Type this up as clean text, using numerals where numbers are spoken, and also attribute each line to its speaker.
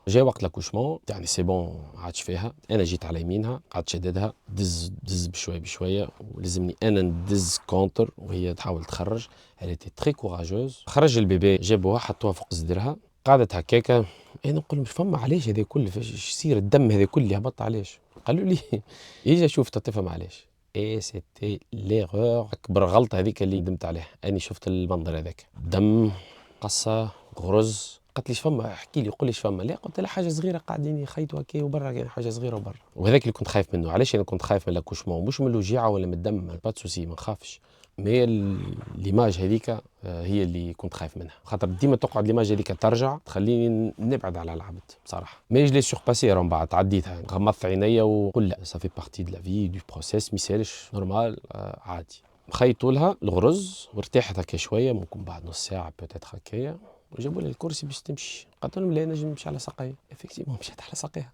Speaker 1: جا وقت لاكوشمون يعني سي بون ما عادش فيها، انا جيت على يمينها قعدت شددها دز دز بشويه بشويه، ولازمني انا ندز كونتر وهي تحاول تخرج. elle était très courageuse. خرج البيبي جابوها حطوها فوق صدرها قعدت هكاكا. انا نقول مش فما علاش هذا كل ايش يصير الدم هذا كل اللي هبط علاش؟ قالوا لي يجي شوف تفهم علاش. اي سيتي ليغور، اكبر غلطه هذيك اللي ندمت عليها. اني شفت المنظر هذاك دم قصه غرز. قالت لي فما احكي لي قول لي فما. لا قلت لها حاجه صغيره قاعدين يخيطوا هكا وبرا كاين حاجه صغيره وبرا. وهذاك اللي كنت خايف منه. علاش انا كنت خايف من لاكوشمون؟ مش من الوجيعه ولا من الدم، با سوسي ما نخافش، مي ليماج هذيك هي اللي كنت خايف منها، خاطر ديما تقعد ليماج هذيك ترجع تخليني نبعد على العبد بصراحه. مي جلي سور باسي من بعد عديتها غمضت عينيا وقول لا سافي بارتي دو لا في دو بروسيس ميسالش نورمال عادي. خيطوا لها الغرز وارتاحت هكا شويه، ممكن بعد نص ساعه بوتيتر هكايا، وجابوا لي الكرسي باش تمشي. قلت لهم لا نجم نمشي على ساقي، افكتيفمون مشيت على ساقيها.